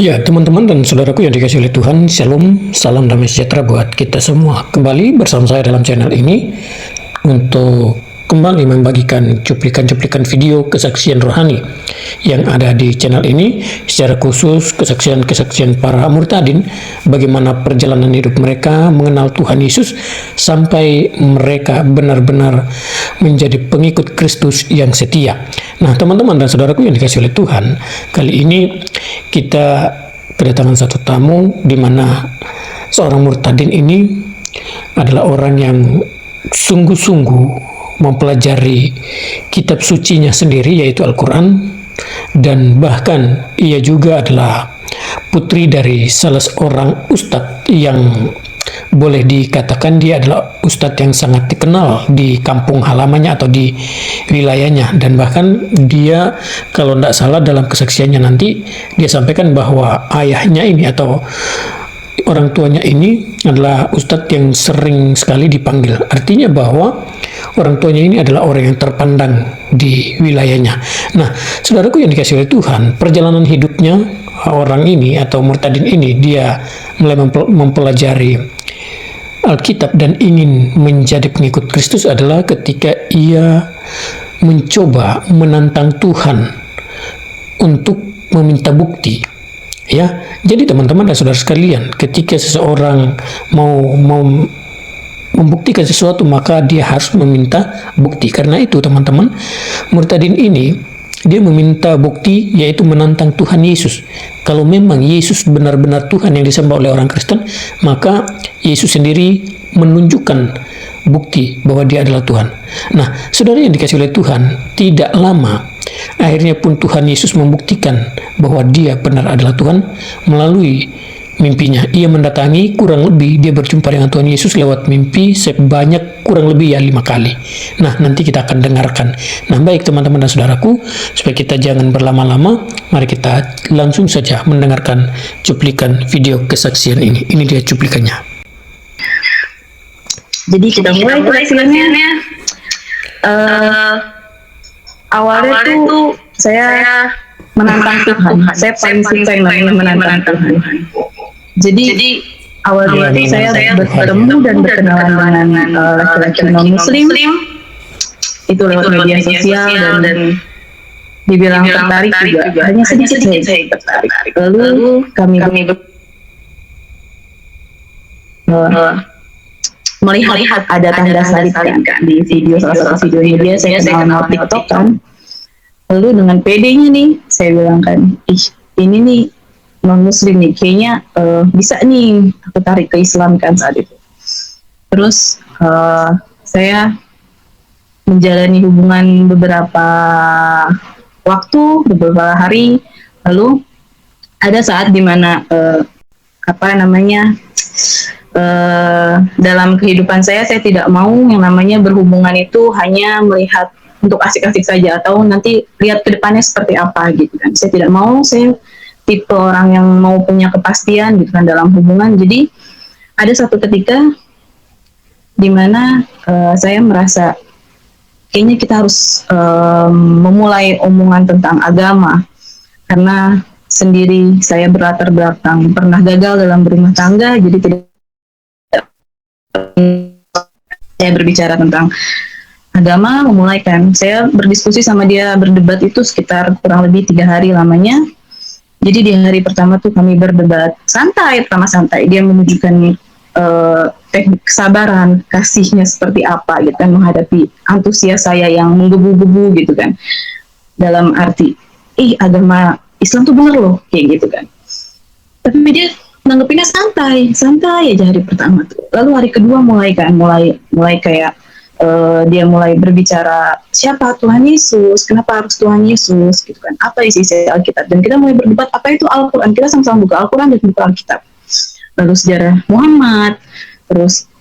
Ya, teman-teman dan saudaraku yang dikasihi oleh Tuhan, Shalom, salam damai sejahtera buat kita semua. Kembali bersama saya dalam channel ini untuk kembali membagikan cuplikan-cuplikan video kesaksian rohani yang ada di channel ini, secara khusus kesaksian-kesaksian para murtadin, bagaimana perjalanan hidup mereka mengenal Tuhan Yesus sampai mereka benar-benar menjadi pengikut Kristus yang setia. Nah, teman-teman dan saudaraku yang dikasihi oleh Tuhan, kali ini kita kedatangan satu tamu di mana seorang murtadin ini adalah orang yang sungguh-sungguh mempelajari kitab sucinya sendiri, yaitu Al-Quran, dan bahkan ia juga adalah putri dari salah seorang ustadz yang boleh dikatakan dia adalah ustadz yang sangat dikenal di kampung halamannya atau di wilayahnya. Dan bahkan dia, kalau tidak salah dalam kesaksiannya nanti, dia sampaikan bahwa ayahnya ini atau orang tuanya ini adalah ustadz yang sering sekali dipanggil. Artinya bahwa orang tuanya ini adalah orang yang terpandang di wilayahnya. Nah, saudaraku yang dikasihi oleh Tuhan, perjalanan hidupnya orang ini atau murtadin ini, dia mulai mempelajari Alkitab dan ingin menjadi pengikut Kristus adalah ketika ia mencoba menantang Tuhan untuk meminta bukti. Ya, jadi teman-teman dan saudara sekalian, ketika seseorang mau membuktikan sesuatu, maka dia harus meminta bukti. Karena itu teman-teman, murtadin ini dia meminta bukti, yaitu menantang Tuhan Yesus. Kalau memang Yesus benar-benar Tuhan yang disembah oleh orang Kristen, maka Yesus sendiri menunjukkan bukti bahwa dia adalah Tuhan. Nah, saudara yang dikasihi oleh Tuhan, tidak lama akhirnya pun Tuhan Yesus membuktikan bahwa dia benar adalah Tuhan melalui mimpinya. Ia mendatangi, kurang lebih dia berjumpa dengan Tuhan Yesus lewat mimpi sebanyak kurang lebih 5 kali. Nah, nanti kita akan dengarkan. Nah, baik teman-teman dan saudaraku, supaya kita jangan berlama-lama, mari kita langsung saja mendengarkan cuplikan video kesaksian ini. Ini dia cuplikannya. Jadi kita mulai kesaksiannya. Awalnya tuh saya menantang Tuhan. Saya paling suka yang namanya menantang Tuhan. Jadi awalnya itu saya bertemu dan berkenalan dengan laki-laki non-muslim itu lewat media sosial dan dibilang tertarik juga. Hanya sedikit saya tertarik. Lalu kami melihat ada tanda salib kan di video, salah satu videonya dia, saya kenal sama TikTok kan. Lalu dengan PD-nya nih saya bilang kan, ini nih non muslim nih, kayaknya bisa nih aku tarik ke Islam kan saat itu. Terus saya menjalani hubungan beberapa waktu, beberapa hari. Lalu ada saat dimana dalam kehidupan saya tidak mau yang namanya berhubungan itu hanya melihat untuk asik-asik saja atau nanti lihat ke depannya seperti apa gitu kan. Saya tidak mau, saya tipe orang yang mau punya kepastian gitu kan dalam hubungan. Jadi ada satu ketika dimana saya merasa kayaknya kita harus memulai omongan tentang agama, karena sendiri saya berlatar belakang pernah gagal dalam berumah tangga, jadi tidak saya berbicara tentang agama. Memulai kan saya berdiskusi sama dia, berdebat itu sekitar kurang lebih 3 hari lamanya. Jadi di hari pertama tuh kami berdebat santai, dia menunjukkan teknik kesabaran, kasihnya seperti apa gitu kan, menghadapi antusias saya yang menggebu-gebu gitu kan, dalam arti agama Islam tuh bener loh kayak gitu kan. Tapi dia nanggepinnya santai aja hari pertama tuh. Lalu hari kedua mulai kayak dia mulai berbicara siapa Tuhan Yesus, kenapa harus Tuhan Yesus gitu kan, apa isi Alkitab, dan kita mulai berdebat apa itu Al-Quran. Kita sama-sama buka Al-Quran dan buka Alkitab, lalu sejarah Muhammad, terus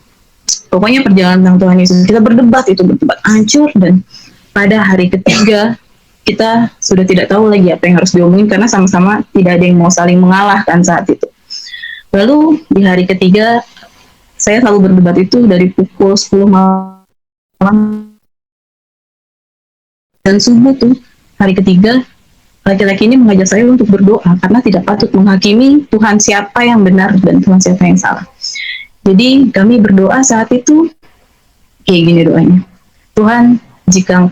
pokoknya perjalanan tentang Tuhan Yesus kita berdebat hancur. Dan pada hari ketiga kita sudah tidak tahu lagi apa yang harus diomongin karena sama-sama tidak ada yang mau saling mengalahkan saat itu. Lalu di hari ketiga saya selalu berdebat itu dari pukul 10 malam dan subuh tuh hari ketiga laki-laki ini mengajak saya untuk berdoa karena tidak patut menghakimi Tuhan siapa yang benar dan Tuhan siapa yang salah. Jadi kami berdoa saat itu kayak gini doanya. Tuhan, jika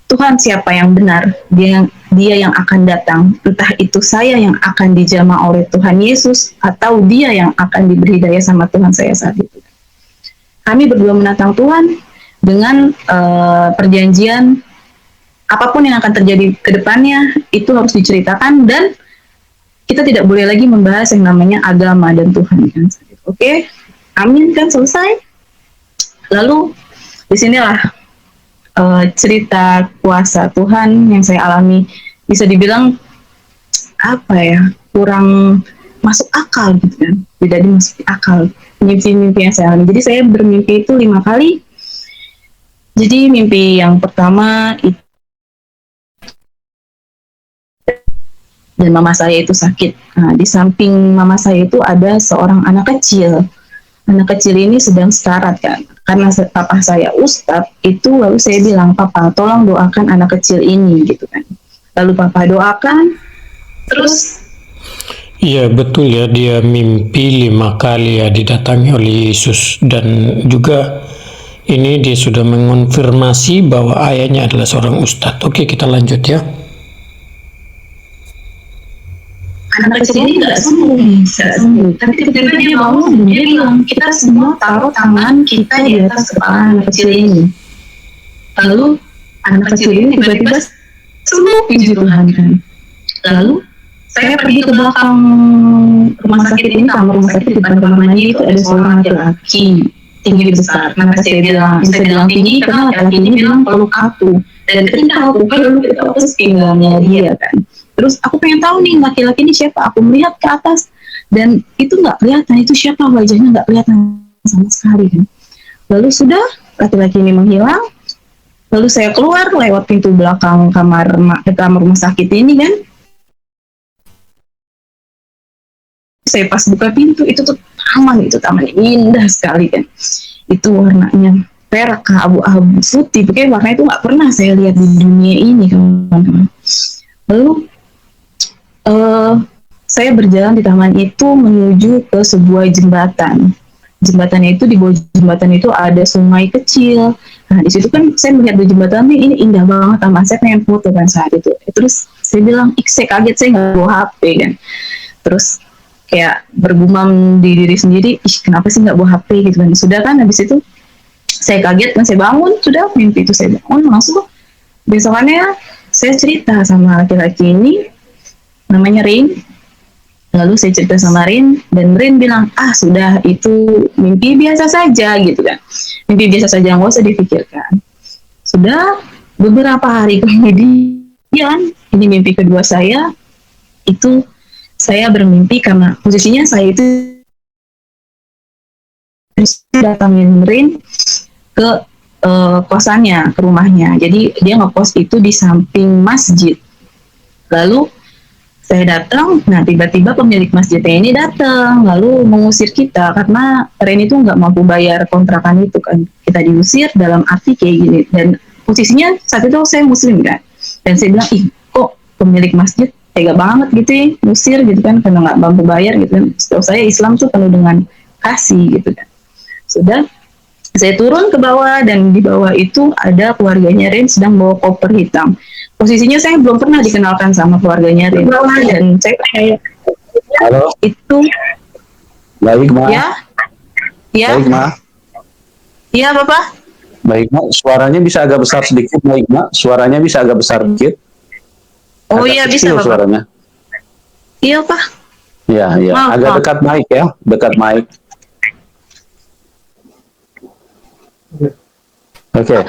Tuhan siapa yang benar, dia yang akan datang, entah itu saya yang akan dijamah oleh Tuhan Yesus atau dia yang akan diberi daya sama Tuhan saya saat itu. Kami berdua menantang Tuhan dengan perjanjian apapun yang akan terjadi ke depannya itu harus diceritakan, dan kita tidak boleh lagi membahas yang namanya agama dan Tuhan kan. Oke, amin kan, selesai. Lalu disinilah cerita kuasa Tuhan yang saya alami, bisa dibilang apa ya, kurang masuk akal gitu kan, tidak dimasuki akal mimpi-mimpi yang saya alami. Jadi saya bermimpi itu 5 kali. Jadi mimpi yang pertama itu, dan mama saya itu sakit. Nah, di samping mama saya itu ada seorang anak kecil. Anak kecil ini sedang sekarat kan. Karena papa saya ustadz itu, lalu saya bilang, "Papa, tolong doakan anak kecil ini," gitu kan. Lalu papa doakan, terus Iya betul ya, dia mimpi 5 kali ya didatangi oleh Yesus, dan juga ini dia sudah mengonfirmasi bahwa ayahnya adalah seorang ustadz. Oke, kita lanjut ya. anak kecil ini nggak sembuh. Tapi tiba-tiba dia bangun dan dia bilang, "Kita semua taruh tangan kita di atas kepala anak kecil ini." Lalu anak kecil ini tiba-tiba sembuh, puji Tuhan kan. Lalu saya pergi ke belakang rumah sakit ini, kamar rumah sakit. Di depan kamar mandi itu ada seorang laki-laki tinggi besar. Kenapa saya bilang tinggi? Karena laki-laki ini bilang peluk aku, dan ketika aku peluk itu aku pinggangnya dia kan. Terus aku pengen tahu nih laki-laki ini siapa. Aku melihat ke atas dan itu nggak kelihatan itu siapa, wajahnya nggak kelihatan sama sekali kan. Lalu sudah laki-laki ini menghilang. Lalu saya keluar lewat pintu belakang kamar rumah sakit ini kan. Saya pas buka pintu, itu tuh taman indah sekali kan. Itu warnanya perak, abu-abu, putih, pokoknya warna itu nggak pernah saya lihat di dunia ini kawan-kawan. Lalu saya berjalan di taman itu menuju ke sebuah jembatan. Jembatannya itu, di bawah jembatan itu ada sungai kecil. Nah di situ kan saya melihat di jembatan ini indah banget, sama saya pengen foto kan saat itu. Terus saya bilang, saya kaget, saya nggak bawa HP kan. Terus kayak bergumam di diri sendiri, kenapa sih nggak bawa HP gitu kan. Sudah kan habis itu saya kaget kan, saya bangun, sudah mimpi itu saya bangun langsung. Besokannya saya cerita sama laki-laki ini, namanya Rin. Lalu saya cerita sama Rin, dan Rin bilang, sudah, itu mimpi biasa saja gitu kan. Mimpi biasa saja, nggak usah dipikirkan. Sudah beberapa hari kemudian, ini mimpi kedua saya, itu saya bermimpi karena posisinya saya itu datangin Rin ke kosannya, ke rumahnya. Jadi dia ngekos itu di samping masjid. Lalu saya datang, nah tiba-tiba pemilik masjidnya ini datang, lalu mengusir kita karena Ren itu nggak mampu bayar kontrakan itu kan. Kita diusir dalam arti kayak gini, dan posisinya saat itu saya muslim kan, dan saya bilang, kok pemilik masjid tega banget gitu ya, ngusir gitu kan, karena nggak mampu bayar gitu kan. Setahu saya Islam tuh penuh dengan kasih gitu kan. Sudah, saya turun ke bawah, dan di bawah itu ada keluarganya Ren sedang bawa koper hitam. Posisinya saya belum pernah dikenalkan sama keluarganya Ren, dan saya kayak, halo, itu baik Ma. ya Baik Ma. iya Bapak. Baik Ma, suaranya bisa agak besar sedikit. Baik Ma, suaranya bisa agak besar sedikit. Oh agak iya bisa kecil Bapak. Suaranya. Iya Pak. Iya, iya. Maaf, Agak maaf. dekat mic ya, dekat mic. Oke.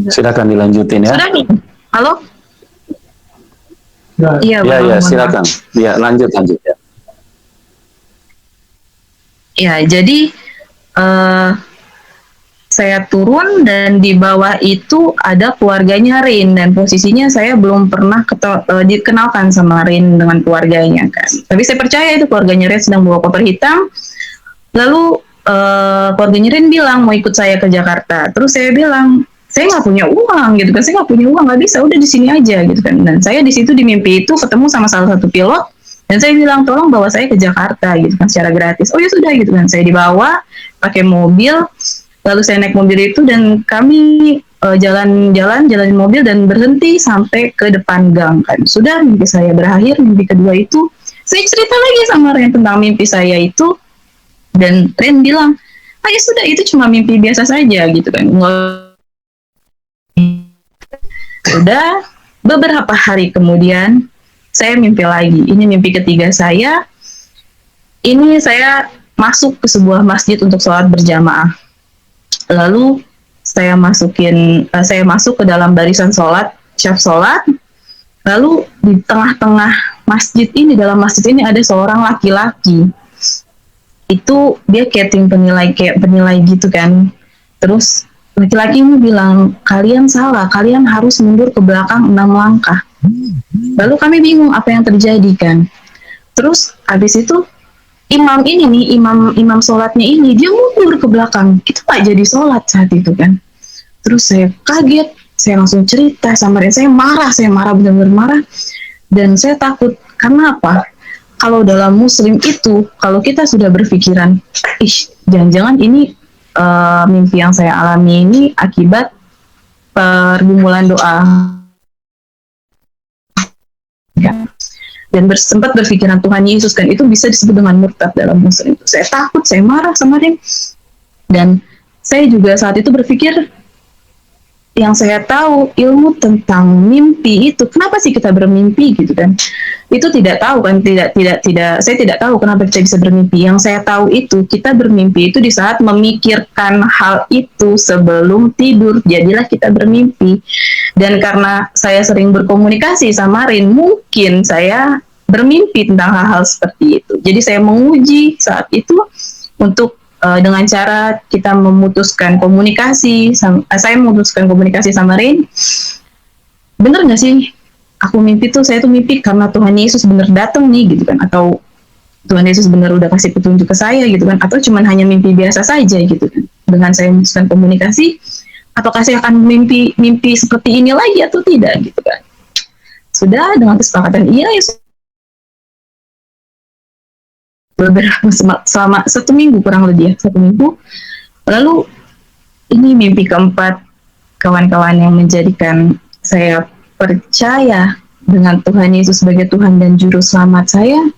Silakan dilanjutin ya. Sudah nih, halo. Iya Ya, Bapak. ya, mohon silakan. Ya, lanjut ya. Ya, jadi saya turun, dan di bawah itu ada keluarganya Rin, dan posisinya saya belum pernah dikenalkan sama Rin dengan keluarganya kan. Tapi saya percaya itu keluarganya Rin sedang bawa koper hitam. Lalu keluarganya Rin bilang mau ikut saya ke Jakarta. Terus saya bilang, saya nggak punya uang gitu kan, saya nggak punya uang, nggak bisa, udah di sini aja gitu kan. Dan saya di situ di mimpi itu ketemu sama salah satu pilot, dan saya bilang tolong bawa saya ke Jakarta gitu kan secara gratis. Oh ya sudah gitu kan, saya dibawa pakai mobil, lalu saya naik mobil itu dan kami jalan-jalan jalanin mobil dan berhenti sampai ke depan gang kan. Sudah mimpi saya berakhir, mimpi kedua itu saya cerita lagi sama Ren tentang mimpi saya itu, dan Ren bilang, ah ya sudah itu cuma mimpi biasa saja gitu kan. Udah beberapa hari kemudian saya mimpi lagi. Ini mimpi ketiga saya. Ini saya masuk ke sebuah masjid untuk sholat berjamaah. Lalu saya masuk ke dalam barisan sholat, syaf sholat. Lalu di tengah-tengah masjid ini, dalam masjid ini ada seorang laki-laki. Itu dia kayak penilai gitu kan. Terus laki-laki ini bilang, kalian salah, kalian harus mundur ke belakang 6 langkah. Lalu kami bingung apa yang terjadi kan. Terus habis itu imam ini nih, imam sholatnya ini, dia mundur ke belakang. Itu tak jadi sholat saat itu kan. Terus saya kaget, saya langsung cerita sama dia, saya marah, benar-benar marah. Dan saya takut, karena apa? Kalau dalam muslim itu, kalau kita sudah berpikiran, jangan-jangan ini mimpi yang saya alami ini akibat pergumulan doa ya. Dan sempat berpikiran Tuhan Yesus kan, itu bisa disebut dengan murtad dalam muslim. Saya takut, saya marah sama dia, dan saya juga saat itu berpikir, yang saya tahu ilmu tentang mimpi itu, kenapa sih kita bermimpi gitu kan? Itu tidak tahu kan, saya tidak tahu kenapa kita bisa bermimpi. Yang saya tahu itu kita bermimpi itu di saat memikirkan hal itu sebelum tidur, jadilah kita bermimpi. Dan karena saya sering berkomunikasi sama Rin, mungkin saya bermimpi tentang hal-hal seperti itu. Jadi saya menguji saat itu untuk dengan cara kita memutuskan komunikasi, saya memutuskan komunikasi sama Rin. Bener nggak sih? Aku mimpi tuh, saya tuh mimpi karena Tuhan Yesus bener datang nih gitu kan, atau Tuhan Yesus bener udah kasih petunjuk ke saya gitu kan, atau cuman hanya mimpi biasa saja gitu kan. Dengan saya memutuskan komunikasi, apakah saya akan mimpi seperti ini lagi atau tidak gitu kan? Sudah dengan kesepakatan iya ya. Selama 1 minggu kurang lebih ya, 1 minggu. Lalu ini mimpi keempat, kawan-kawan, yang menjadikan saya percaya dengan Tuhan Yesus sebagai Tuhan dan Juru Selamat saya.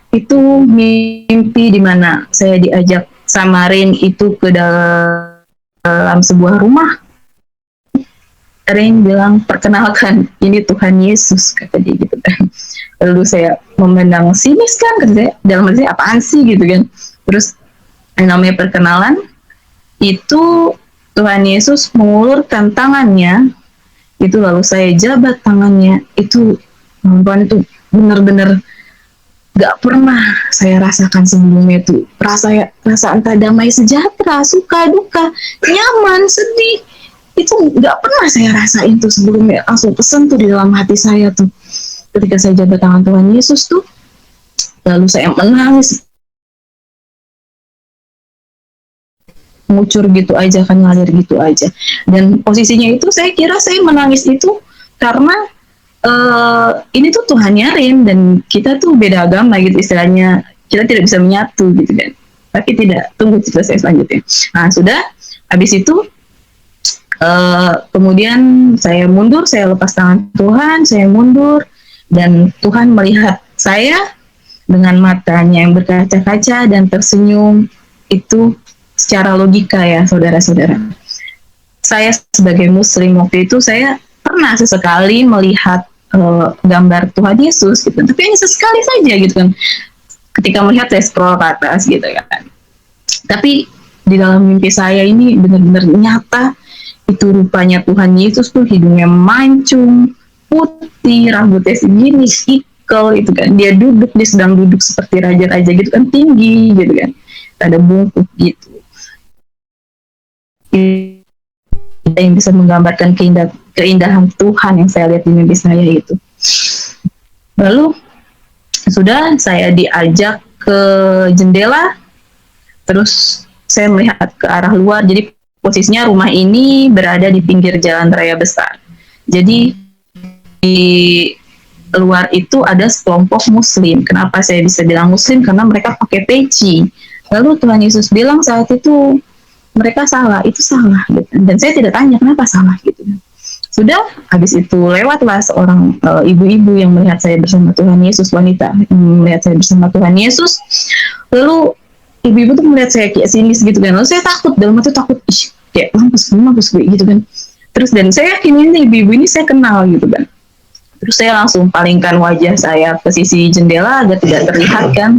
Itu mimpi di mana saya diajak sama Rin itu ke dalam sebuah rumah. Rin bilang, perkenalkan, ini Tuhan Yesus, kata dia gitu kan. Lalu saya memandang sinis kan, kata saya, dalam hati saya, apaan sih gitu kan. Terus yang namanya perkenalan, itu Tuhan Yesus mengulurkan tangannya, itu lalu saya jabat tangannya. Itu perempuan itu benar-benar gak pernah saya rasakan sebelumnya. Itu rasa entah damai sejahtera, suka duka, nyaman, sedih, itu nggak pernah saya rasain tuh sebelumnya. Langsung pesen tuh di dalam hati saya tuh ketika saya jabat tangan Tuhan Yesus tuh. Lalu saya menangis, ngucur gitu aja kan, ngalir gitu aja. Dan posisinya itu saya kira saya menangis itu karena ini tuh Tuhannya Rin, dan kita tuh beda agama gitu istilahnya, kita tidak bisa menyatu gitu kan. Tapi tidak, tunggu cerita saya selanjutnya. Nah sudah, habis itu kemudian saya mundur, saya lepas tangan Tuhan, saya mundur, dan Tuhan melihat saya dengan matanya yang berkaca-kaca dan tersenyum. Itu secara logika ya saudara-saudara. Saya sebagai muslim waktu itu, saya pernah sesekali melihat gambar Tuhan Yesus gitu, tapi hanya sesekali saja gitu kan. Ketika melihat saya scroll ke atas gitu kan. Tapi di dalam mimpi saya ini benar-benar nyata. Itu rupanya Tuhan Yesus tuh hidungnya mancung, putih, rambutnya segini, sikel itu kan. Dia sedang duduk seperti raja-raja gitu kan, tinggi gitu kan. Ada bungkuk gitu. Yang bisa menggambarkan keindahan Tuhan yang saya lihat di mimpi saya itu. Lalu sudah saya diajak ke jendela, terus saya melihat ke arah luar. Jadi posisinya rumah ini berada di pinggir jalan raya besar. Jadi di luar itu ada sekelompok muslim. Kenapa saya bisa bilang muslim? Karena mereka pakai peci. Lalu Tuhan Yesus bilang saat itu mereka salah, itu salah gitu. Dan saya tidak tanya kenapa salah gitu. Sudah, habis itu lewatlah seorang ibu-ibu yang melihat saya bersama Tuhan Yesus, wanita yang melihat saya bersama Tuhan Yesus. Lalu ibu-ibu tuh melihat saya kayak sinis gitu kan. Lalu saya takut, dalam hati takut, kayak mampus gue gitu kan. Terus dan saya yakin ini ibu-ibu ini saya kenal gitu kan. Terus saya langsung palingkan wajah saya ke sisi jendela agar tidak terlihat kan.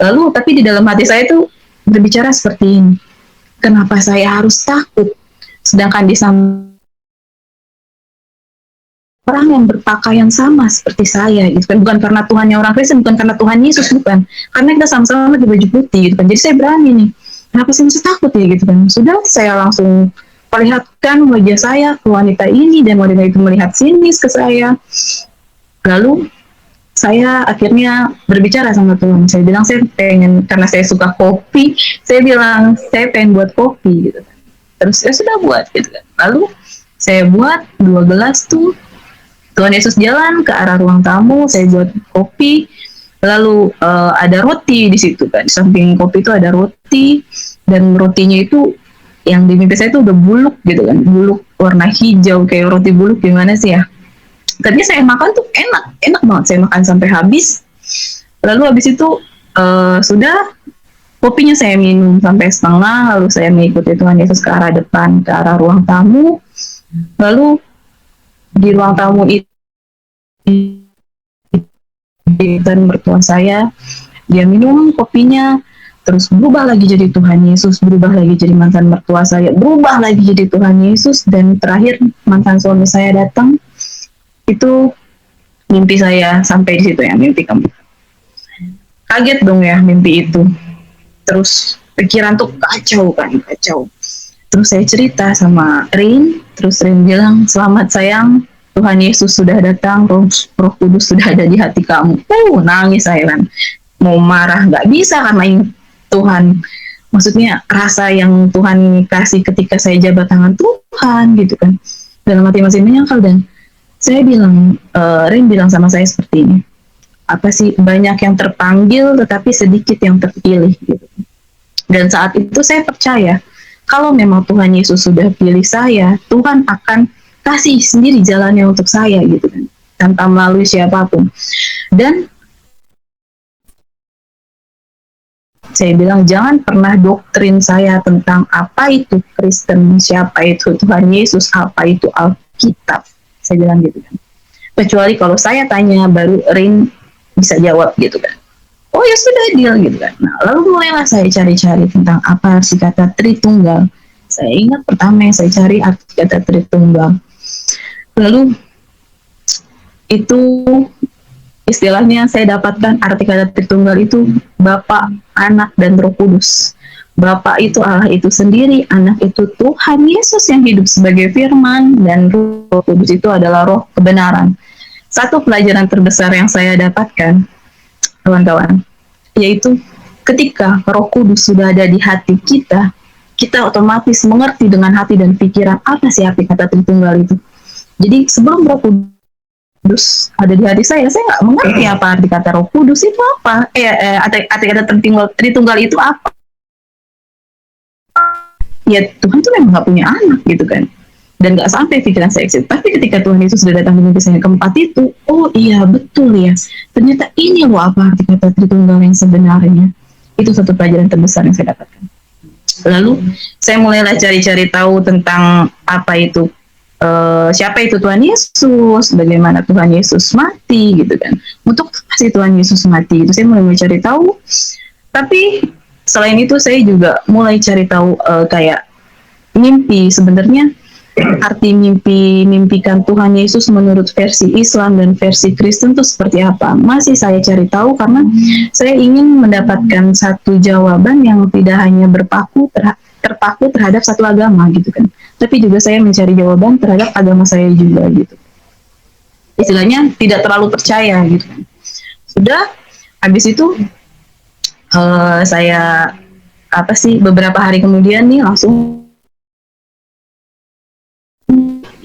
Lalu tapi di dalam hati saya tuh berbicara seperti ini. Kenapa saya harus takut? Sedangkan di samping orang yang berpakaian sama seperti saya gitu kan, bukan karena Tuhannya orang Kristen, bukan karena Tuhan Yesus, bukan, karena kita sama-sama di baju putih gitu kan. Jadi saya berani nih, kenapa sih mesti takut ya gitu kan. Sudah, saya langsung perlihatkan wajah saya ke wanita ini, dan wanita itu melihat sinis ke saya. Lalu saya akhirnya berbicara sama Tuhan. Saya bilang saya pengen, karena saya suka kopi, saya bilang saya pengen buat kopi gitu kan. Terus saya sudah buat gitu kan. Lalu saya buat 2 gelas tuh. Tuhan Yesus jalan ke arah ruang tamu, saya buat kopi, lalu ada roti di situ kan, di samping kopi itu ada roti, dan rotinya itu yang di mimpi saya itu udah buluk gitu kan, buluk warna hijau kayak roti buluk, gimana sih ya. Tapi saya makan tuh enak banget, saya makan sampai habis. Lalu habis itu sudah, kopinya saya minum sampai setengah, lalu saya mengikuti Tuhan Yesus ke arah depan, ke arah ruang tamu. Lalu di ruang tamu itu dan mertua saya, dia minum kopinya, terus berubah lagi jadi Tuhan Yesus, berubah lagi jadi mantan mertua saya, berubah lagi jadi Tuhan Yesus, dan terakhir mantan suami saya datang. Itu mimpi saya sampai di situ ya, mimpi kamu. Kaget dong ya mimpi itu. Terus pikiran tuh kacau. Terus saya cerita sama Rin, terus Rin bilang, selamat sayang, Tuhan Yesus sudah datang, Roh Kudus sudah ada di hati kamu. Nangis saya kan. Mau marah nggak bisa karena ini Tuhan. Maksudnya rasa yang Tuhan kasih ketika saya jabat tangan Tuhan gitu kan. Dalam hati masih menyangkal, dan saya bilang, Rin bilang sama saya seperti ini. Apa sih, banyak yang terpanggil tetapi sedikit yang terpilih gitu. Dan saat itu saya percaya, kalau memang Tuhan Yesus sudah pilih saya, Tuhan akan kasih sendiri jalannya untuk saya gitu kan, tanpa melalui siapapun. Dan saya bilang, jangan pernah doktrin saya tentang apa itu Kristen, siapa itu Tuhan Yesus, apa itu Alkitab. Saya bilang gitu kan. Kecuali kalau saya tanya, baru Rin bisa jawab gitu kan. Oh ya sudah, deal gitu kan. Nah, lalu mulailah saya cari-cari tentang apa arti kata Tritunggal. Saya ingat pertama yang saya cari arti kata Tritunggal. Lalu itu istilahnya saya dapatkan arti kata Tritunggal itu Bapa, Anak, dan Roh Kudus. Bapa itu Allah itu sendiri, Anak itu Tuhan Yesus yang hidup sebagai firman, dan Roh Kudus itu adalah roh kebenaran. Satu pelajaran terbesar yang saya dapatkan, kawan-kawan, yaitu ketika Roh Kudus sudah ada di hati kita, kita otomatis mengerti dengan hati dan pikiran apa sih arti kata Tritunggal itu. Jadi sebelum Roh Kudus ada di hati saya nggak mengerti apa arti kata Roh Kudus itu apa, arti kata Tritunggal itu apa. Ya Tuhan tuh memang nggak punya anak gitu kan, dan nggak sampai pikiran saya eksit. Tapi ketika Tuhan Yesus sudah datang di mimpi saya keempat itu, oh iya betul ya, ternyata ini loh apa arti kata Tritunggal yang sebenarnya. Itu satu pelajaran terbesar yang saya dapatkan. Lalu saya mulailah cari-cari tahu tentang apa itu, siapa itu Tuhan Yesus, bagaimana Tuhan Yesus mati gitu kan. Untuk si Tuhan Yesus mati itu saya mulai cari tahu. Tapi selain itu saya juga mulai cari tahu kayak mimpi sebenarnya, arti mimpikan Tuhan Yesus menurut versi Islam dan versi Kristen itu seperti apa. Masih saya cari tahu karena saya ingin mendapatkan satu jawaban yang tidak hanya terpaku terhadap satu agama gitu kan, tapi juga saya mencari jawaban terhadap agama saya juga gitu. Istilahnya tidak terlalu percaya gitu kan. Sudah, habis itu saya beberapa hari kemudian nih langsung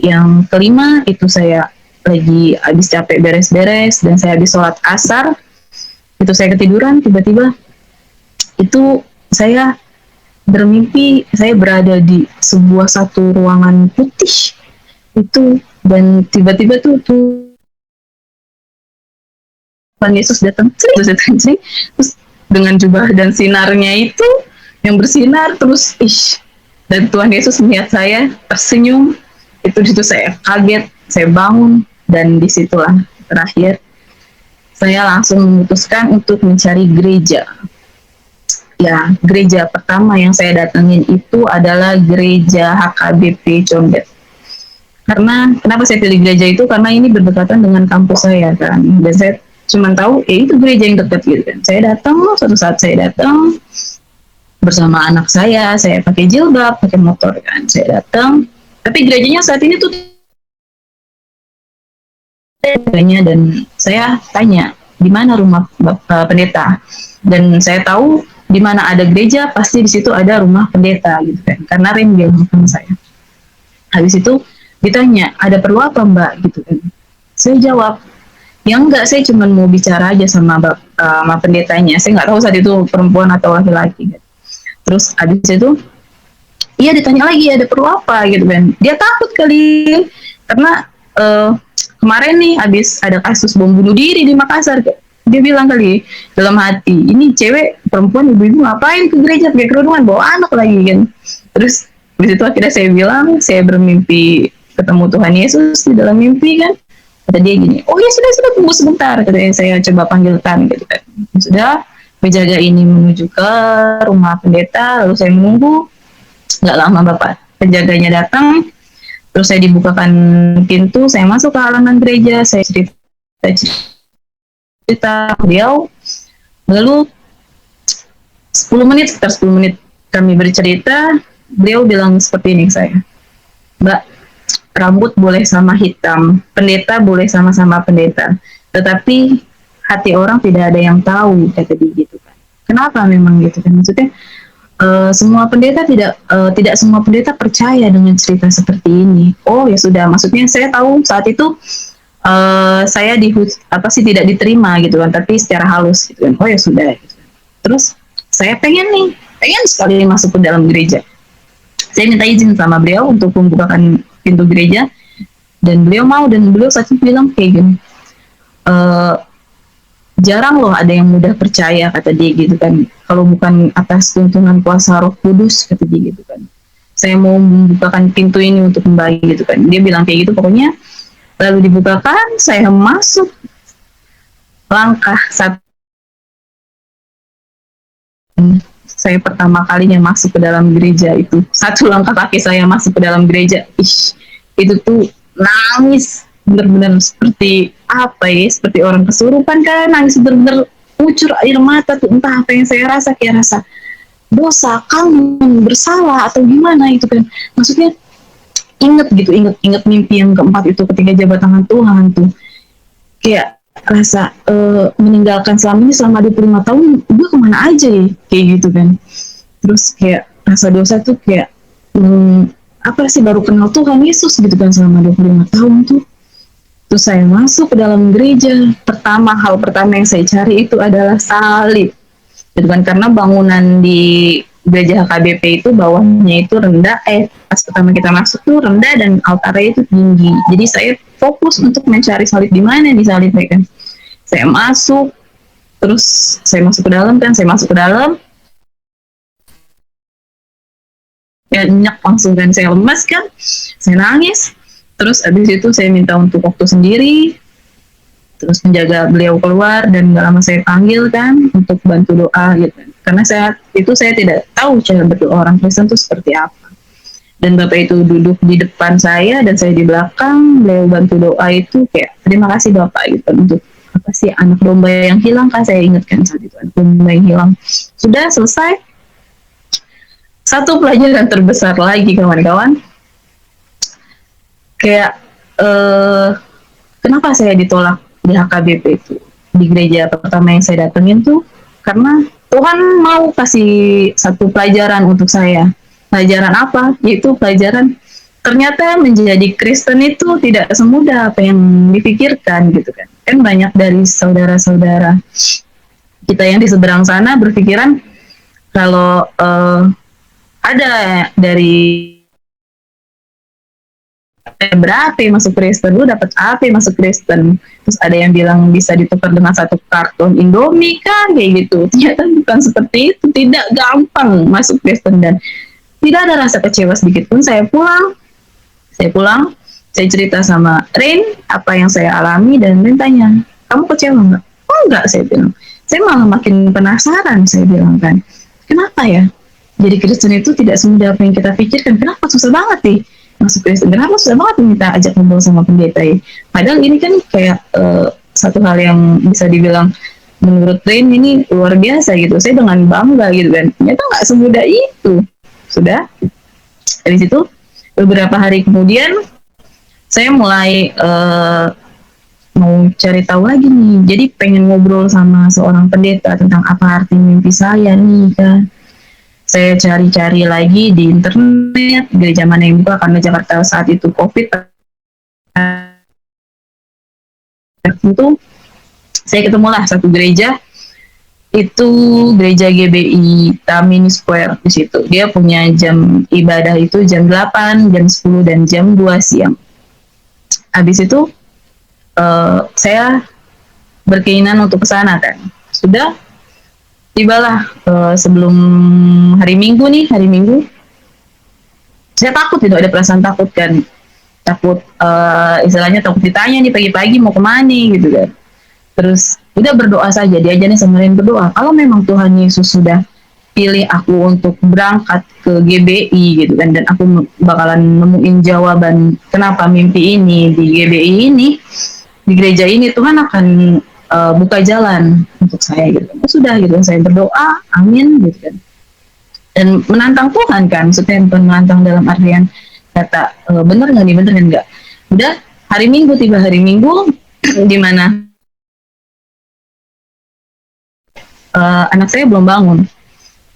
yang kelima itu saya lagi habis capek beres-beres dan saya habis sholat asar, itu saya ketiduran, tiba-tiba itu saya bermimpi saya berada di sebuah satu ruangan putih itu, dan tiba-tiba tuh Tuhan Yesus datang, terus dengan jubah dan sinarnya itu yang bersinar terus, dan Tuhan Yesus melihat saya tersenyum. Itu disitu saya kaget, saya bangun, dan disitulah terakhir saya langsung memutuskan untuk mencari gereja. Ya, gereja pertama yang saya datengin itu adalah gereja HKBP Condet. Karena kenapa saya pilih gereja itu, karena ini berdekatan dengan kampus saya kan, dan saya cuma tahu itu gereja yang dekat gitu kan. Saya datang, suatu saat saya datang bersama anak saya pakai jilbab, pakai motor kan, saya datang, tapi gerejanya saat ini tuh dan saya tanya di mana rumah pendeta, dan saya tahu di mana ada gereja pasti di situ ada rumah pendeta gitu kan, karena Ren bilang sama saya. Habis itu ditanya ada perlu apa mbak gitu kan, saya jawab ya enggak, saya cuma mau bicara aja sama pendetanya. Saya nggak tahu saat itu perempuan atau laki-laki gitu. Terus habis itu iya ditanya lagi ada perlu apa gitu kan, dia takut kali karena kemarin nih habis ada kasus bom bunuh diri di Makassar. Dia bilang kali dalam hati, ini cewek perempuan ibu-ibu ngapain ke gereja pakai kerudungan bawa anak lagi kan. Terus di situ akhirnya saya bilang saya bermimpi ketemu Tuhan Yesus di dalam mimpi kan. Kata dia gini, oh ya sudah tunggu sebentar, katanya. Saya coba panggilkan gitu kan. Sudah penjaga ini menuju ke rumah pendeta, lalu saya menunggu. Nggak lama bapak penjaganya datang, terus saya dibukakan pintu, saya masuk ke halaman gereja, saya cerita beliau, lalu sekitar 10 menit kami bercerita, beliau bilang seperti ini ke saya, mbak, rambut boleh sama hitam, pendeta boleh sama-sama pendeta, tetapi hati orang tidak ada yang tahu, kata dia gitu kan. Kenapa memang gitu kan, maksudnya semua pendeta tidak semua pendeta percaya dengan cerita seperti ini. Oh ya sudah, maksudnya saya tahu saat itu saya tidak diterima gitu kan, tapi secara halus gitu kan. Oh ya sudah gitu. Terus saya pengen sekali masuk ke dalam gereja. Saya minta izin sama beliau untuk membukakan pintu gereja, dan beliau mau, dan beliau saat itu bilang kayak gini, jarang loh ada yang mudah percaya, kata dia gitu kan, kalau bukan atas tuntunan kuasa Roh Kudus, kata dia gitu kan. Saya mau membukakan pintu ini untuk kembali gitu kan. Dia bilang kayak gitu pokoknya. Lalu dibukakan, saya masuk, langkah satu, saya pertama kalinya masuk ke dalam gereja itu, satu langkah kaki saya masuk ke dalam gereja, itu tuh nangis benar-benar seperti apa ya, seperti orang kesurupan kan, nangis benar-benar kucur air mata tuh, entah apa yang saya rasa, kayak rasa dosa, kangen, bersalah atau gimana itu kan. Maksudnya inget mimpi yang keempat itu ketika jabat tangan Tuhan tuh, kayak rasa meninggalkan selama 25 tahun gue kemana aja ya, kayak gitu kan. Terus kayak rasa dosa tuh kayak apa sih, baru kenal Tuhan Yesus gitu kan selama 25 tahun tuh. Terus saya masuk ke dalam gereja, hal pertama yang saya cari itu adalah salib gitu kan, karena bangunan di gereja HKBP itu bawahnya itu rendah, pas pertama kita masuk tuh rendah dan altarnya itu tinggi. Jadi saya fokus untuk mencari salib, di mana di salib ya kan. Saya masuk, terus saya masuk ke dalam, ya nyak langsung kan, saya lemas kan, saya nangis. Terus abis itu saya minta untuk waktu sendiri, terus menjaga beliau keluar, dan gak lama saya panggil kan untuk bantu doa gitu. Karena saya tidak tahu cara berdoa orang Kristen itu seperti apa. Dan Bapak itu duduk di depan saya dan saya di belakang, beliau bantu doa itu kayak terima kasih Bapak gitu untuk apa sih, anak domba yang hilang kan, saya ingatkan saat itu anak domba yang hilang. Sudah selesai. Satu pelajaran terbesar lagi kawan-kawan. Kayak kenapa saya ditolak di HKBP itu, di gereja pertama yang saya datengin tuh, karena Tuhan mau kasih satu pelajaran untuk saya. Pelajaran apa? Yaitu pelajaran ternyata menjadi Kristen itu tidak semudah apa yang dipikirkan gitu kan. Kan banyak dari saudara-saudara kita yang di seberang sana berpikiran kalau ada dari berapa masuk Kristen, lu dapat apa masuk Kristen? Terus ada yang bilang bisa ditukar dengan satu karton Indomie kan, kayak gitu. Ternyata bukan seperti itu, tidak gampang masuk Kristen dan tidak ada rasa kecewa sedikit pun. Saya pulang, saya cerita sama Rain apa yang saya alami dan Rain tanya, kamu kecewa nggak? Oh enggak, saya bilang. Saya malah makin penasaran, saya bilang kan. Kenapa ya? Jadi Kristen itu tidak semudah apa yang kita pikirkan. Kenapa susah banget nih masuk Kristen? Kenapa susah banget minta ajak ngobrol sama pendeta ya? Padahal ini kan kayak satu hal yang bisa dibilang menurut Rain ini luar biasa gitu. Saya dengan bangga gitu kan. Ternyata nggak semudah itu. Sudah dari situ beberapa hari kemudian saya mulai mau cari tahu lagi nih. Jadi pengen ngobrol sama seorang pendeta tentang apa arti mimpi saya nih kan. Saya cari-cari lagi di internet gereja mana yang buka karena Jakarta saat itu COVID. Itu saya ketemulah satu gereja, itu gereja GBI Tamini Square di situ. Dia punya jam ibadah itu jam 8, jam 10 dan jam 2 siang. Habis itu saya berkeinginan untuk ke sana kan. Sudah tibalah sebelum hari Minggu. Saya takut, tidak ada perasaan takut kan. Takut istilahnya takut ditanya nih pagi-pagi mau kemana gitu kan. Terus udah berdoa saja, diajarin sama Rin berdoa. Kalau memang Tuhan Yesus sudah pilih aku untuk berangkat ke GBI gitu kan, dan aku bakalan nemuin jawaban kenapa mimpi ini di GBI ini, di gereja ini, Tuhan akan buka jalan untuk saya gitu. Sudah gitu, saya berdoa, amin gitu kan. Dan menantang Tuhan kan, maksudnya bukan menantang dalam artian kata bener nggak nih, bener nggak. Udah hari Minggu, tiba hari Minggu di mana anak saya belum bangun.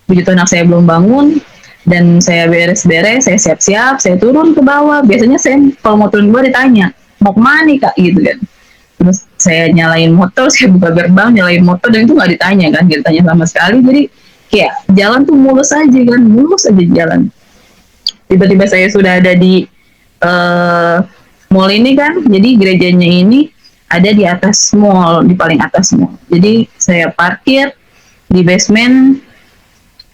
Begitu anak saya belum bangun dan saya beres-beres, saya siap-siap, saya turun ke bawah. Biasanya saya kalau mau turun ke bawah ditanya, mau kemana nih kak gitu kan. Terus saya nyalain motor, saya buka gerbang, nyalain motor, dan itu nggak ditanya kan, nggak ditanya sama sekali. Jadi kayak jalan tuh mulus aja kan, mulus aja jalan. Tiba-tiba saya sudah ada di mall ini kan, jadi gerejanya ini ada di atas mall, di paling atas mall. Jadi saya parkir di basement,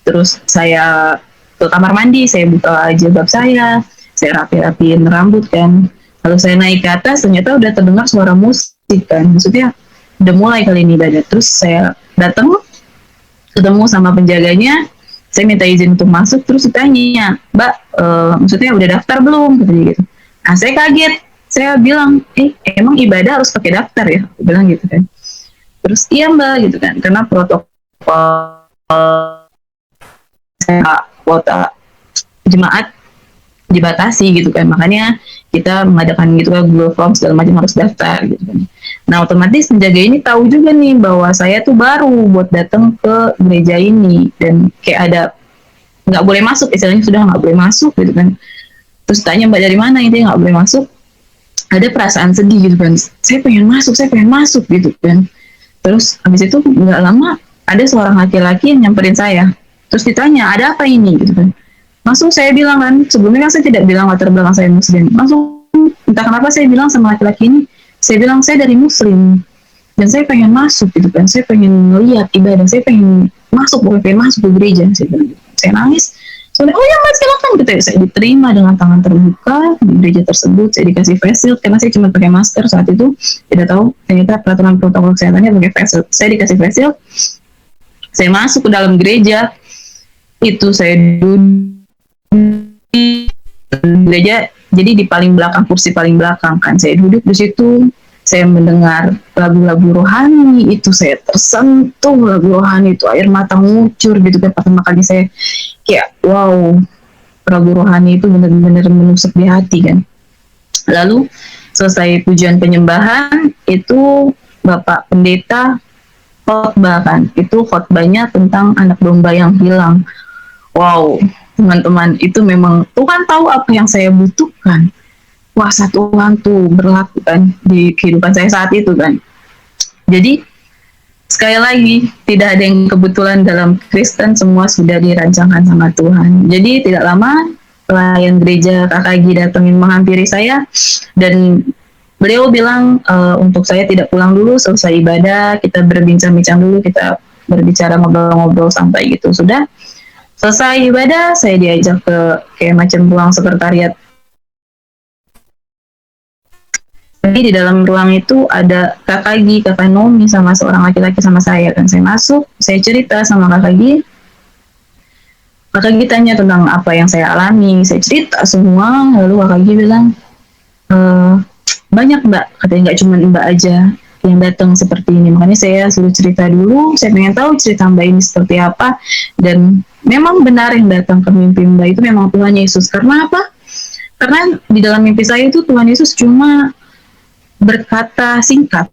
terus saya ke kamar mandi, saya buka jilbab saya rapi-rapiin rambut kan. Lalu saya naik ke atas, ternyata udah terdengar suara musik kan, maksudnya udah mulai kali ini ibadah. Terus saya datang, ketemu sama penjaganya, saya minta izin untuk masuk, terus ditanya, Mbak, maksudnya udah daftar belum? Katanya gitu. Nah saya kaget, saya bilang, emang ibadah harus pakai daftar ya? Aku bilang gitu kan. Terus iya Mbak gitu kan, karena protokol kuota jemaat dibatasi gitu kan, makanya kita mengadakan gitu kan Google Form segala macam, harus daftar gitu kan. Nah otomatis penjaga ini tahu juga nih bahwa saya tuh baru buat datang ke gereja ini dan kayak ada nggak boleh masuk, istilahnya sudah nggak boleh masuk gitu kan. Terus tanya Mbak dari mana, ini nggak boleh masuk. Ada perasaan sedih gitu kan, saya pengen masuk gitu kan. Terus habis itu nggak lama ada seorang laki-laki yang nyamperin saya, terus ditanya ada apa ini gitu kan. Langsung saya bilang kan, sebelumnya kan saya tidak bilang latar belakang saya Muslim. Langsung entah kenapa saya bilang sama laki-laki ini, saya bilang saya dari Muslim dan saya pengen masuk gitu kan, saya pengen ngeliat ibadah, saya pengen masuk ke gereja. Saya bilang gitu. Saya nangis, soalnya oh ya Mas silakan gitu ya. Saya diterima dengan tangan terbuka di gereja tersebut. Saya dikasih face shield karena saya cuma pakai masker saat itu, tidak tahu ternyata peraturan protokol kesehatannya pakai face shield. Saya dikasih face shield, saya masuk ke dalam gereja itu, saya duduk di gereja, jadi di paling belakang, kursi paling belakang kan. Saya duduk di situ, saya mendengar lagu-lagu rohani, itu saya tersentuh lagu rohani itu, air mata ngucur gitu kan. Pertama kali saya kayak wow, lagu rohani itu benar-benar menusuk di hati kan. Lalu selesai pujian penyembahan itu Bapak Pendeta khotbah kan, itu khotbahnya tentang anak domba yang hilang. Wow, teman-teman, itu memang Tuhan tahu apa yang saya butuhkan. Kuasa Tuhan tuh berlaku kan di kehidupan saya saat itu kan. Jadi sekali lagi, tidak ada yang kebetulan dalam Kristen, semua sudah dirancangkan sama Tuhan. Jadi tidak lama pelayan gereja KKG datangin menghampiri saya, dan beliau bilang untuk saya tidak pulang dulu, selesai ibadah kita berbincang-bincang dulu, kita berbicara ngobrol-ngobrol sampai gitu. Sudah selesai ibadah, saya diajak ke kayak macam ruang sekretariat. Jadi di dalam ruang itu ada Kakak Gi, Kakak Nomi sama seorang laki-laki sama saya. Dan saya masuk, saya cerita sama Kakak Gi. Kakak Gi tanya tentang apa yang saya alami, saya cerita semua. Lalu Kakak Gi bilang, banyak Mbak, katanya nggak cuma Mbak aja yang datang seperti ini. Makanya saya suruh cerita dulu, saya pengen tahu cerita Mbak ini seperti apa. Dan memang benar yang datang ke mimpi Mbak itu memang Tuhan Yesus. Karena apa? Karena di dalam mimpi saya itu Tuhan Yesus cuma berkata singkat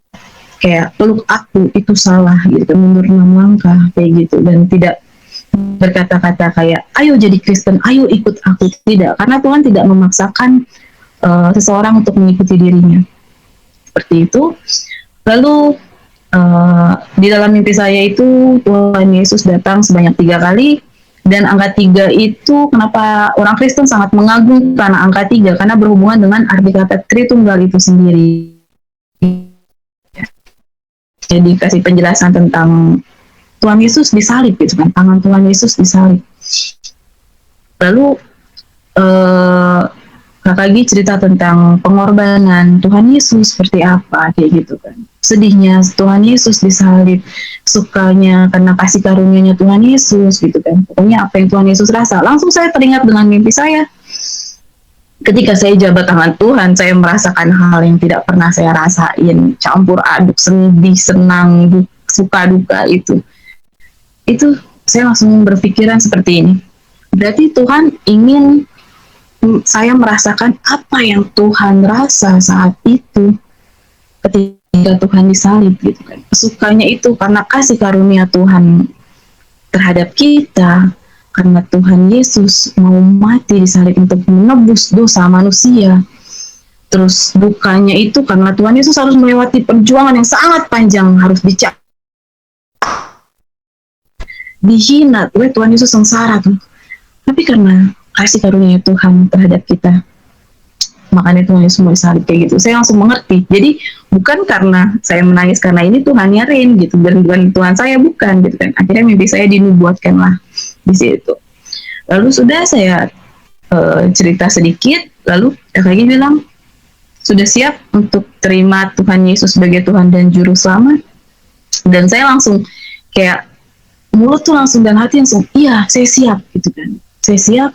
kayak peluk aku itu salah gitu, mundur 6 langkah kayak gitu, dan tidak berkata-kata kayak ayo jadi Kristen, ayo ikut aku, tidak, karena Tuhan tidak memaksakan seseorang untuk mengikuti dirinya seperti itu. Lalu di dalam mimpi saya itu Tuhan Yesus datang sebanyak 3 kali, dan angka 3 itu kenapa orang Kristen sangat mengagungkan angka 3 karena berhubungan dengan arti kata Tritunggal itu sendiri. Jadi kasih penjelasan tentang Tuhan Yesus disalib gitu kan, tangan Tuhan Yesus disalib. Lalu Kakak Gi cerita tentang pengorbanan Tuhan Yesus seperti apa kayak gitu kan. Sedihnya Tuhan Yesus disalib, sukanya karena kasih karunia-Nya Tuhan Yesus gitu kan. Pokoknya apa yang Tuhan Yesus rasa. Langsung saya teringat dengan mimpi saya. Ketika saya jabat tangan Tuhan, saya merasakan hal yang tidak pernah saya rasain, campur aduk sedih, senang, suka duka itu. Itu saya langsung berpikiran seperti ini. Berarti Tuhan ingin saya merasakan apa yang Tuhan rasa saat itu ketika Tuhan disalib gitu kan. Sukanya itu karena kasih karunia Tuhan terhadap kita. Karena Tuhan Yesus mau mati disalib untuk menebus dosa manusia. Terus dukanya itu karena Tuhan Yesus harus melewati perjuangan yang sangat panjang, harus dicap, dihina, Tuhan Yesus sengsara tuh. Tapi karena kasih karunia Tuhan terhadap kita, makanya Tuhan Yesus mau disalib kayak gitu. Saya langsung mengerti. Jadi bukan karena saya menangis karena ini Tuhan nyarin gitu, dan bukan Tuhan saya, bukan gitu kan. Akhirnya mimpi saya dinubuatkan lah di situ. Lalu sudah saya cerita sedikit, lalu Kakak Gi bilang sudah siap untuk terima Tuhan Yesus sebagai Tuhan dan Juru Selamat. Dan saya langsung kayak mulut tuh langsung dan hati langsung iya saya siap gitu kan, saya siap.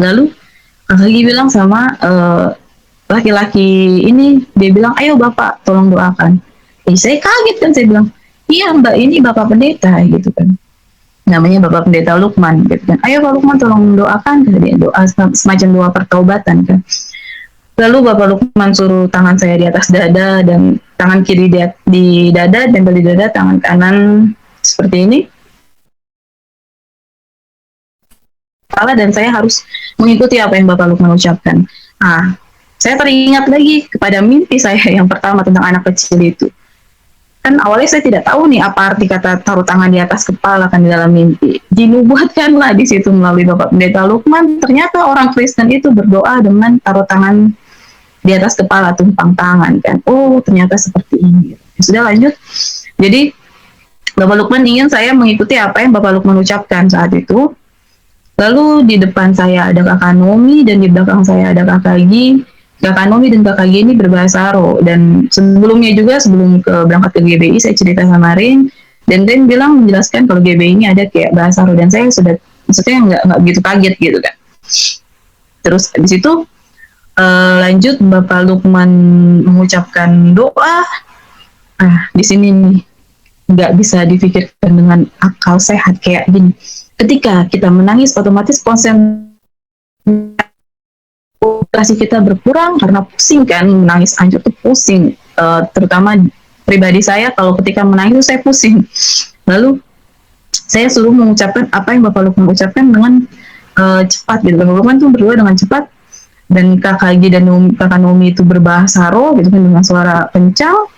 Lalu Kakak Gi bilang sama laki-laki ini, dia bilang ayo Bapak tolong doakan. Saya kaget kan, saya bilang iya Mbak, ini Bapak Pendeta gitu kan, namanya Bapak Pendeta Lukman gitu kan. Ayo Pak Lukman tolong doakan, dia doa semacam doa pertaubatan kan. Lalu Bapak Lukman suruh tangan saya di atas dada dan tangan kiri di dada, dan di dada, tangan kanan seperti ini. Dan saya harus mengikuti apa yang Bapak Lukman ucapkan. Saya teringat lagi kepada mimpi saya yang pertama tentang anak kecil itu. Kan awalnya saya tidak tahu nih apa arti kata taruh tangan di atas kepala kan di dalam mimpi. Dinubuatkanlah di situ melalui Bapak Pendeta Lukman. Ternyata orang Kristen itu berdoa dengan taruh tangan di atas kepala, tumpang tangan kan. Oh ternyata seperti ini. Sudah lanjut. Jadi Bapak Lukman ingin saya mengikuti apa yang Bapak Lukman ucapkan saat itu. Lalu di depan saya ada Kakak Nomi dan di belakang saya ada Kakak Gi. Kakak Nomi dan Kakak Gi ini berbahasa Ro, dan sebelumnya juga sebelum berangkat ke GBI saya cerita sama Rin, dan Rin bilang menjelaskan kalau GBI ini ada kayak bahasa Ro, dan saya sudah maksudnya nggak begitu kaget gitu kan. Terus di situ lanjut Bapak Lukman mengucapkan doa. Di sini nih nggak bisa difikirkan dengan akal sehat kayak gini. Ketika kita menangis otomatis konsentrasi kita berkurang karena pusing kan, menangis anjur tuh pusing, terutama pribadi saya kalau ketika menangis saya pusing. Lalu saya suruh mengucapkan apa yang Bapak Lukman ucapkan dengan cepat gitu. Bapak Lukman tuh berdoa dengan cepat, dan kakak Gi dan kakak Nomi itu berbahasa roh gitu kan dengan suara kencang.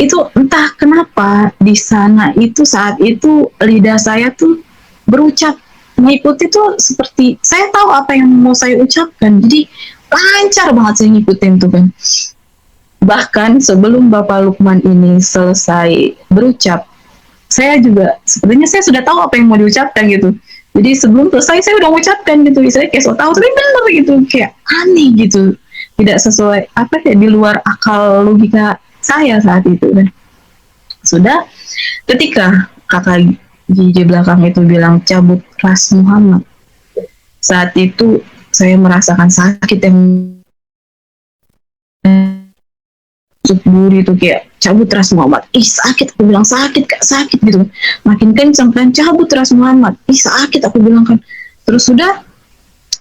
Itu entah kenapa di sana itu saat itu lidah saya tuh berucap mengikuti tuh seperti saya tahu apa yang mau saya ucapkan, jadi lancar banget saya ngikutin tuh kan. Bahkan sebelum Bapak Lukman ini selesai berucap, saya juga sebenarnya saya sudah tahu apa yang mau diucapkan gitu. Jadi sebelum selesai saya udah mengucapkan gitu, saya kayak so tahu tapi benar gitu, kayak aneh gitu, tidak sesuai apa ya, di luar akal logika saya saat itu kan. Sudah ketika kakak di belakang itu bilang cabut ras Muhammad, saat itu saya merasakan sakit yang duri itu, kayak cabut ras Muhammad, ih sakit, aku bilang sakit kak, sakit gitu, makin kencang kan, cabut ras Muhammad, ih sakit, aku bilang kan. Terus sudah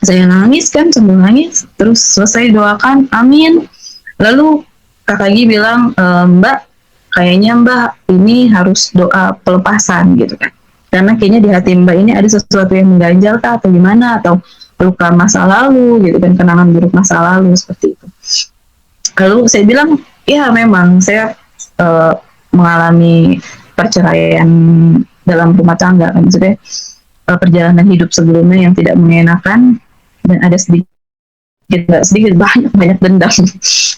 saya nangis kan, sambil nangis, terus selesai doakan amin, lalu kakak Gi bilang, mbak kayaknya mbak ini harus doa pelepasan gitu kan, karena kayaknya di hati mbak ini ada sesuatu yang mengganjal kah atau gimana, atau luka masa lalu gitu kan, kenangan buruk masa lalu seperti itu. Lalu saya bilang, ya memang saya mengalami perceraian dalam rumah tangga kan, maksudnya perjalanan hidup sebelumnya yang tidak mengenakan, dan ada sedikit banyak dendam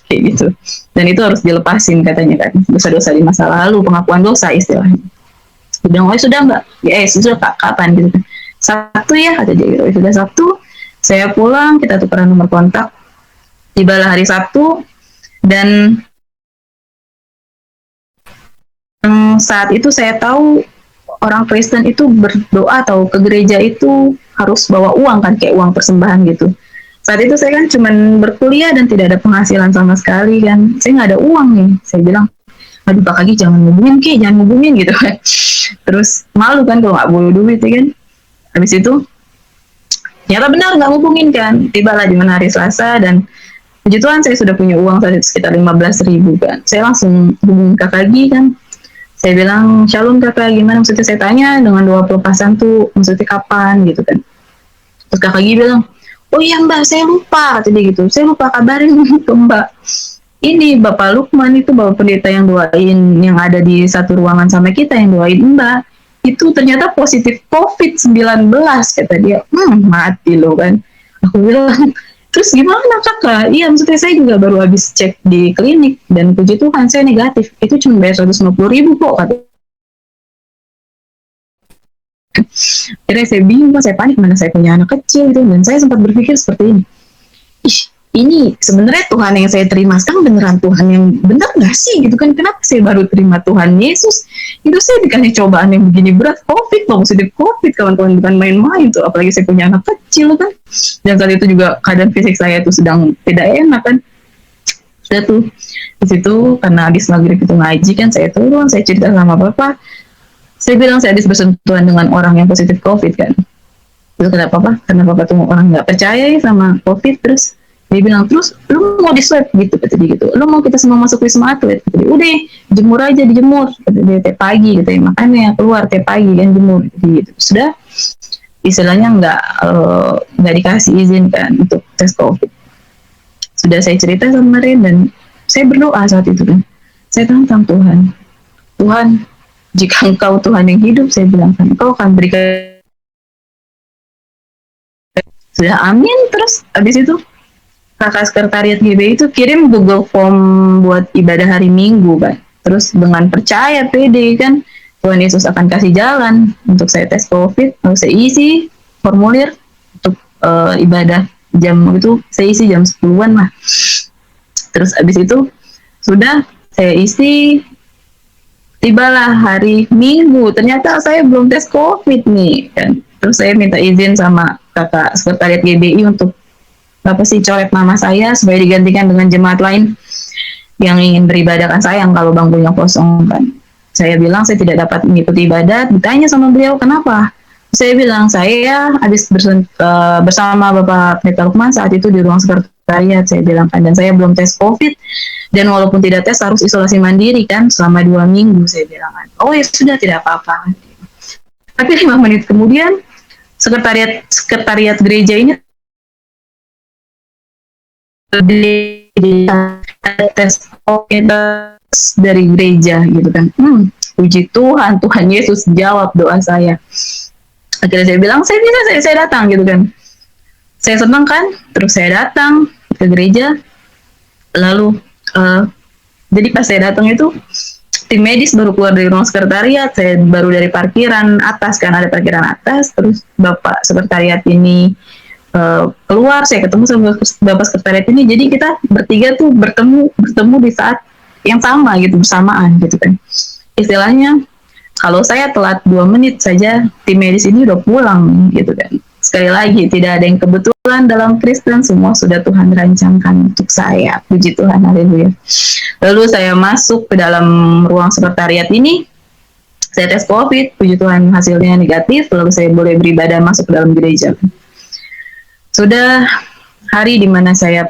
kayak gitu, dan itu harus dilepasin katanya kan, dosa-dosa di masa lalu, pengakuan dosa istilahnya. Dia bilang, oh sudah mbak, ya sudah kak, kapan gitu kan, Sabtu ya kata dia gitu. Sudah Sabtu saya pulang, kita tukeran nomor kontak, tibalah hari Sabtu. Dan saat itu saya tahu orang Kristen itu berdoa atau ke gereja itu harus bawa uang kan, kayak uang persembahan gitu. Saat itu saya kan cuman berkuliah dan tidak ada penghasilan sama sekali kan, saya nggak ada uang nih. Saya bilang, aduh Pak Kagi jangan ngubungin Ki, jangan ngubungin gitu kan. Terus malu kan kalau nggak bawa duit ya kan. Habis itu ternyata benar nggak ngubungin kan. Tibalah di mana hari Selasa, dan puji Tuhan saya sudah punya uang saat itu sekitar 15.000 kan. Saya langsung hubungin kakak Gi kan. Saya bilang, shalom kakak, gimana maksudnya, saya tanya dengan doa pelepasan tuh maksudnya kapan gitu kan. Terus kakak Gi bilang, oh iya mbak, saya lupa kata dia gitu. Saya lupa kabarin ke mbak. Ini Bapak Lukman itu, Bapak Pendeta yang doain, yang ada di satu ruangan sama kita yang doain mbak, itu ternyata positif COVID-19 kata dia. Mati loh kan. Aku bilang, terus gimana kakak? Iya maksudnya saya juga baru habis cek di klinik dan puji Tuhan saya negatif. Itu cuma bayar 150.000 kok kata. Akhirnya saya bingung, saya panik, mana saya punya anak kecil gitu. Dan saya sempat berpikir seperti ini. Ini sebenarnya Tuhan yang saya terima sekarang beneran Tuhan yang benar nggak sih gitu kan? Kenapa saya baru terima Tuhan Yesus? Itu saya dikasih cobaan yang begini berat, COVID loh, positif COVID, kawan-kawan, bukan main-main tuh. Apalagi saya punya anak kecil kan. Dan saat itu juga keadaan fisik saya itu sedang tidak enak kan. Sudah tuh di situ karena habis maghrib itu ngaji kan, saya turun, saya cerita sama Bapak. Saya bilang saya habis bersentuhan dengan orang yang positif COVID kan. Terus kenapa Pak? Karena Bapak tuh orang nggak percaya ya sama COVID. Terus dia bilang, terus lu mau di swab gitu kata dia gitu, lu mau kita semua masuk Wisma Atlet kata dia. Udah jemur aja, dijemur kata dia, tiap pagi gitu ya, makanya keluar tiap pagi kan jemur gitu. Sudah istilahnya nggak dikasih izin kan untuk tes COVID. Sudah saya cerita sama Ren dan saya berdoa saat itu kan, saya tantang Tuhan, jika engkau Tuhan yang hidup, saya bilang kan, engkau akan berikan. Sudah amin. Terus habis itu kakak sekretariat GBI itu kirim Google Form buat ibadah hari Minggu kan. Terus dengan percaya pede kan, Tuhan Yesus akan kasih jalan untuk saya tes COVID. Lalu saya isi formulir untuk ibadah jam itu, saya isi jam 10-an lah. Terus abis itu sudah saya isi, tibalah hari Minggu, ternyata saya belum tes COVID nih kan. Terus saya minta izin sama kakak sekretariat GBI untuk coret nama saya supaya digantikan dengan jemaat lain yang ingin beribadahkan saya, yang kalau bangkunya kosong kan. Saya bilang saya tidak dapat mengikuti ibadat. Ditanya sama beliau kenapa, saya bilang saya habis bersama Bapak Pendeta Lukman saat itu di ruang sekretariat, saya bilang kan, dan saya belum tes COVID, dan walaupun tidak tes harus isolasi mandiri kan selama 2 minggu, saya bilang kan. Oh ya sudah, tidak apa-apa. Tapi 5 menit kemudian sekretariat gereja ini ada tes dari gereja gitu kan. Puji Tuhan, Tuhan Yesus jawab doa saya. Akhirnya saya bilang, saya bisa, saya datang gitu kan. Saya senang kan, terus saya datang ke gereja. Lalu jadi pas saya datang itu tim medis baru keluar dari ruang sekretariat, saya baru dari parkiran atas, kan ada parkiran atas, terus bapak sekretariat ini keluar, saya ketemu sama bapak sekretariat ini, jadi kita bertiga tuh bertemu di saat yang sama gitu, bersamaan gitu kan. Istilahnya kalau saya telat 2 menit saja, tim medis ini udah pulang gitu kan. Sekali lagi, tidak ada yang kebetulan dalam Kristen, semua sudah Tuhan rancangkan untuk saya. Puji Tuhan, haleluya. Lalu saya masuk ke dalam ruang sekretariat ini, saya tes COVID, puji Tuhan hasilnya negatif, lalu saya boleh beribadah masuk ke dalam gereja. Sudah hari di mana saya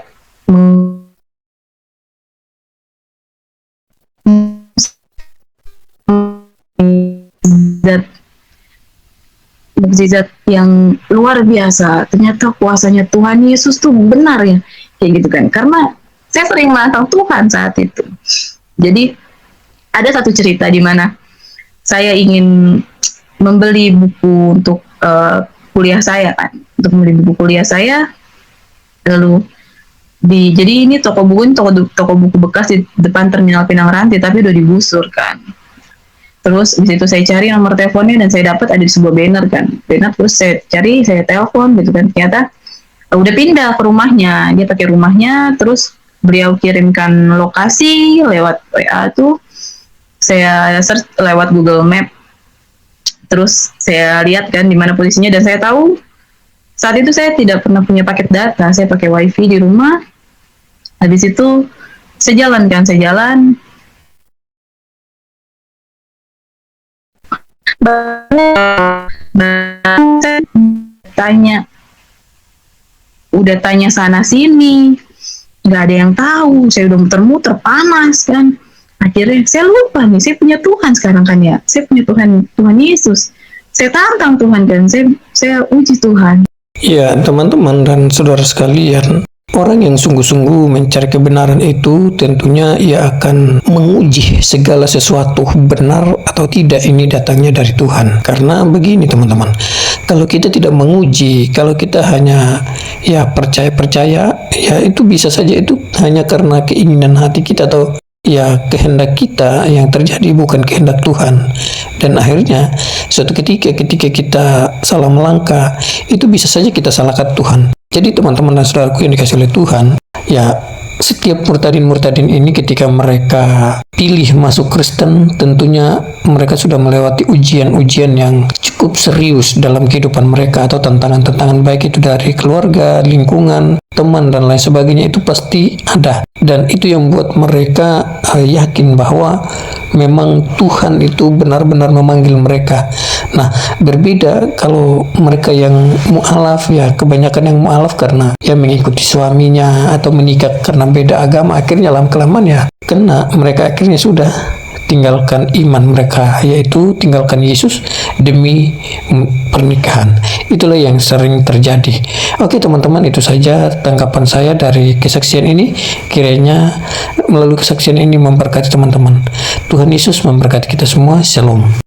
mukjizat yang luar biasa. Ternyata kuasanya Tuhan Yesus tuh benar ya, kayak gitu kan. Karena saya sering menantang Tuhan saat itu. Jadi ada satu cerita di mana saya ingin membeli buku untuk kuliah saya kan, untuk membeli buku kuliah saya. Lalu jadi ini toko buku bekas di depan Terminal Pinang Ranti, tapi udah digusur kan. Terus di situ saya cari nomor teleponnya dan saya dapat ada di sebuah banner kan. Terus saya cari, saya telepon gitu kan. Ternyata udah pindah ke rumahnya. Dia pakai rumahnya, terus beliau kirimkan lokasi lewat WA tuh. Saya search lewat Google Map. Terus saya lihat kan di mana posisinya, dan saya tahu saat itu saya tidak pernah punya paket data. Saya pakai WiFi di rumah. Habis itu saya jalan. Tanya sana sini, nggak ada yang tahu. Saya udah muter-muter, panas kan. Akhirnya saya lupa nih, saya punya Tuhan sekarang kan ya. Saya punya Tuhan Yesus. Saya tantang Tuhan kan, saya uji Tuhan. Ya, teman-teman dan saudara sekalian, orang yang sungguh-sungguh mencari kebenaran itu tentunya ia akan menguji segala sesuatu benar atau tidak ini datangnya dari Tuhan. Karena begini teman-teman, kalau kita tidak menguji, kalau kita hanya ya percaya-percaya, ya itu bisa saja itu hanya karena keinginan hati kita atau ya kehendak kita yang terjadi, bukan kehendak Tuhan. Dan akhirnya suatu ketika kita salah melangkah, itu bisa saja kita salahkan Tuhan. Jadi teman-teman dan saudaraku yang dikasih oleh Tuhan, ya setiap murtadin ini ketika mereka pilih masuk Kristen, tentunya mereka sudah melewati ujian-ujian yang cukup serius dalam kehidupan mereka, atau tantangan-tantangan baik itu dari keluarga, lingkungan, teman dan lain sebagainya, itu pasti ada. Dan itu yang membuat mereka yakin bahwa memang Tuhan itu benar-benar memanggil mereka. Nah, berbeda kalau mereka yang mu'alaf, ya kebanyakan yang mu'alaf karena ya mengikuti suaminya atau menikah karena beda agama, akhirnya lama-kelamaan ya kena, mereka akhirnya sudah tinggalkan iman mereka, yaitu tinggalkan Yesus demi pernikahan. Itulah yang sering terjadi. Oke teman-teman, itu saja tanggapan saya dari kesaksian ini. Kiranya melalui kesaksian ini memberkati teman-teman. Tuhan Yesus memberkati kita semua. Shalom.